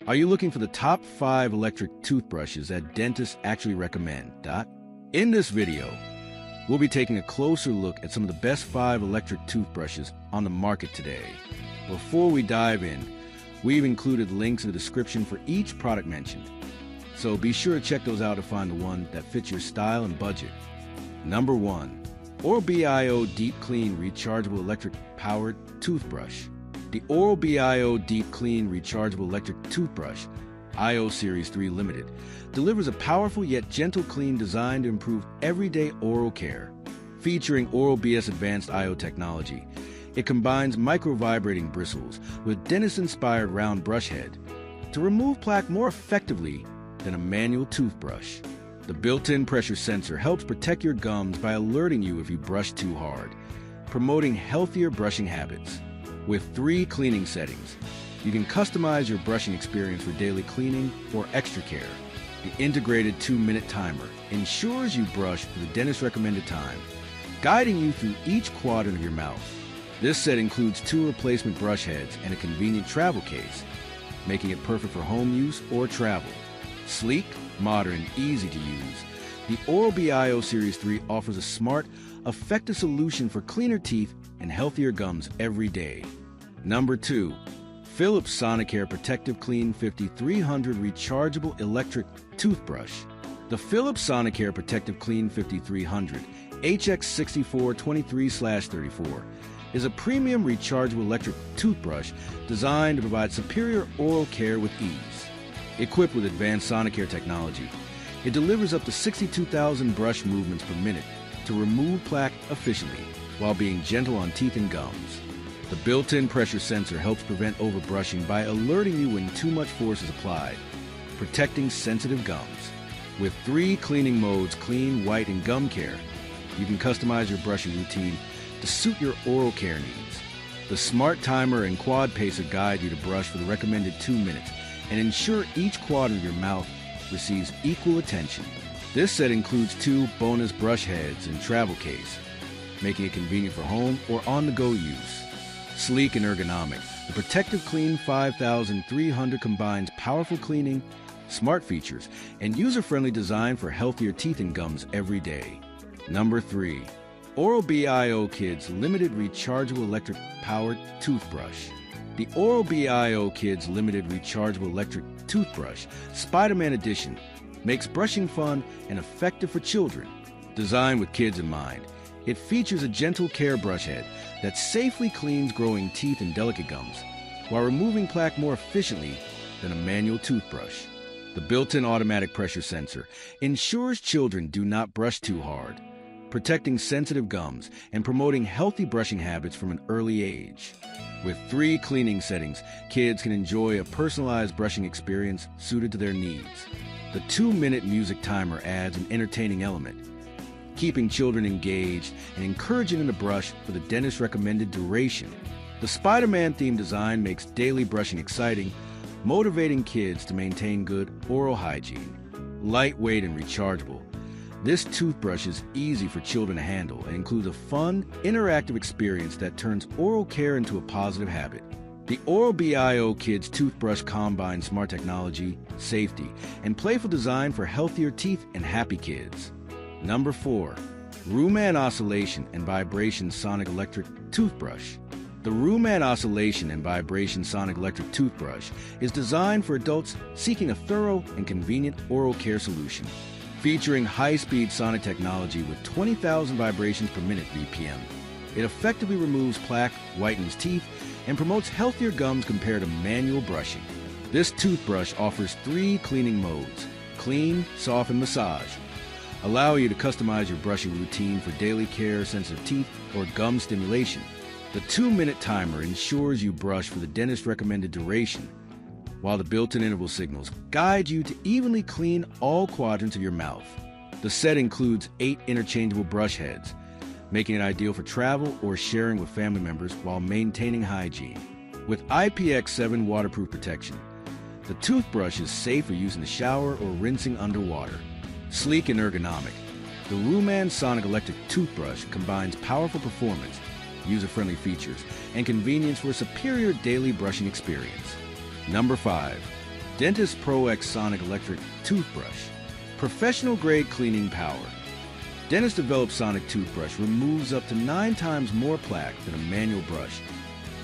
Are you looking for the top 5 electric toothbrushes that dentists actually recommend? In this video, we'll be taking a closer look at some of the best 5 electric toothbrushes on the market today. Before we dive in, we've included links in the description for each product mentioned, so be sure to check those out to find the one that fits your style and budget. Number 1. Oral-B.I.O. Deep Clean Rechargeable Electric Powered Toothbrush. The Oral-B.I.O. Deep Clean Rechargeable Electric Toothbrush, I.O. Series 3 Limited, delivers a powerful yet gentle clean designed to improve everyday oral care. Featuring Oral-B.S. Advanced I.O. technology, it combines micro-vibrating bristles with dentist-inspired round brush head to remove plaque more effectively than a manual toothbrush. The built-in pressure sensor helps protect your gums by alerting you if you brush too hard, promoting healthier brushing habits. With 3 cleaning settings, you can customize your brushing experience for daily cleaning or extra care. The integrated 2-minute timer ensures you brush for the dentist's recommended time, guiding you through each quadrant of your mouth. This set includes 2 replacement brush heads and a convenient travel case, making it perfect for home use or travel. Sleek, modern, and easy to use, the Oral-B.I.O. Series 3 offers a smart, effective solution for cleaner teeth and healthier gums every day. Number 2. Philips Sonicare ProtectiveClean 5300 Rechargeable Electric Toothbrush. The Philips Sonicare ProtectiveClean 5300 HX6423/34 is a premium rechargeable electric toothbrush designed to provide superior oral care with ease. Equipped with advanced Sonicare technology, it delivers up to 62,000 brush movements per minute to remove plaque efficiently while being gentle on teeth and gums. The built-in pressure sensor helps prevent overbrushing by alerting you when too much force is applied, protecting sensitive gums. With 3 cleaning modes, clean, white, and gum care, you can customize your brushing routine to suit your oral care needs. The smart timer and quad pacer guide you to brush for the recommended 2 minutes and ensure each quadrant of your mouth receives equal attention. This set includes 2 bonus brush heads and travel case, making it convenient for home or on-the-go use. Sleek and ergonomic, the ProtectiveClean 5300 combines powerful cleaning, smart features, and user-friendly design for healthier teeth and gums every day. Number 3. Oral-B.I.O. Kids Limited Rechargeable Electric Powered Toothbrush. The Oral-B.I.O. Kids Limited Rechargeable Electric Toothbrush, Spider-Man Edition, makes brushing fun and effective for children. Designed with kids in mind, it features a gentle care brush head that safely cleans growing teeth and delicate gums while removing plaque more efficiently than a manual toothbrush. The built-in automatic pressure sensor ensures children do not brush too hard, protecting sensitive gums and promoting healthy brushing habits from an early age. With 3 cleaning settings, kids can enjoy a personalized brushing experience suited to their needs. The 2-minute music timer adds an entertaining element, keeping children engaged and encouraging them to brush for the dentist's recommended duration. The Spider-Man themed design makes daily brushing exciting, motivating kids to maintain good oral hygiene. Lightweight and rechargeable, this toothbrush is easy for children to handle and includes a fun, interactive experience that turns oral care into a positive habit. The Oral-B.I.O. Kids Toothbrush combines smart technology, safety, and playful design for healthier teeth and happy kids. Number 4. Rooman Oscillation&Vibration Sonic Electric Toothbrush. The Rooman Oscillation&Vibration Sonic Electric Toothbrush is designed for adults seeking a thorough and convenient oral care solution. Featuring high-speed sonic technology with 20,000 vibrations per minute (VPM), it effectively removes plaque, whitens teeth, and promotes healthier gums compared to manual brushing. This toothbrush offers 3 cleaning modes: clean, soft, and massage, allow you to customize your brushing routine for daily care, sensitive teeth, or gum stimulation. The 2-minute timer ensures you brush for the dentist's recommended duration, while the built-in interval signals guide you to evenly clean all quadrants of your mouth. The set includes 8 interchangeable brush heads, making it ideal for travel or sharing with family members while maintaining hygiene. With IPX7 waterproof protection, the toothbrush is safe for use in the shower or rinsing underwater. Sleek and ergonomic, the Rooman Sonic Electric Toothbrush combines powerful performance, user-friendly features, and convenience for a superior daily brushing experience. Number 5. Dentist Pro X Sonic Electric Toothbrush. Professional grade cleaning power. Dentist developed Sonic Toothbrush removes up to 9 times more plaque than a manual brush,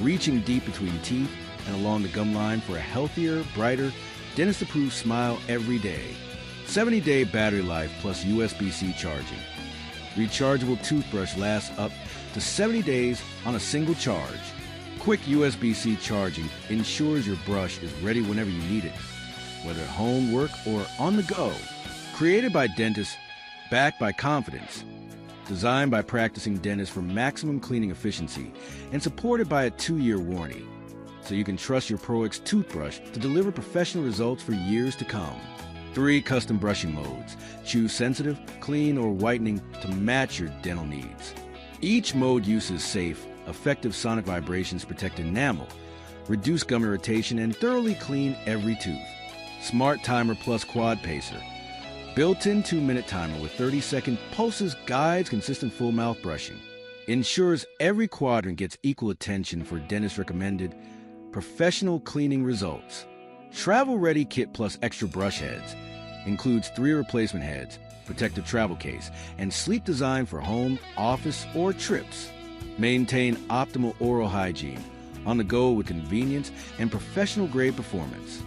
reaching deep between teeth and along the gum line for a healthier, brighter, dentist-approved smile every day. 70-day battery life plus USB-C charging. Rechargeable toothbrush lasts up to 70 days on a single charge. Quick USB-C charging ensures your brush is ready whenever you need it, whether at home, work, or on the go. Created by dentists, backed by confidence. Designed by practicing dentists for maximum cleaning efficiency and supported by a 2-year warranty. So you can trust your Pro X toothbrush to deliver professional results for years to come. 3 custom brushing modes. Choose sensitive, clean, or whitening to match your dental needs. Each mode uses safe, effective sonic vibrations to protect enamel, reduce gum irritation, and thoroughly clean every tooth. Smart Timer Plus Quad Pacer. Built-in 2-minute timer with 30-second pulses guides consistent full mouth brushing. Ensures every quadrant gets equal attention for dentist-recommended professional cleaning results. Travel-ready kit plus extra brush heads. Includes 3 replacement heads, protective travel case, and sleek design for home, office, or trips. Maintain optimal oral hygiene, on the go with convenience and professional-grade performance.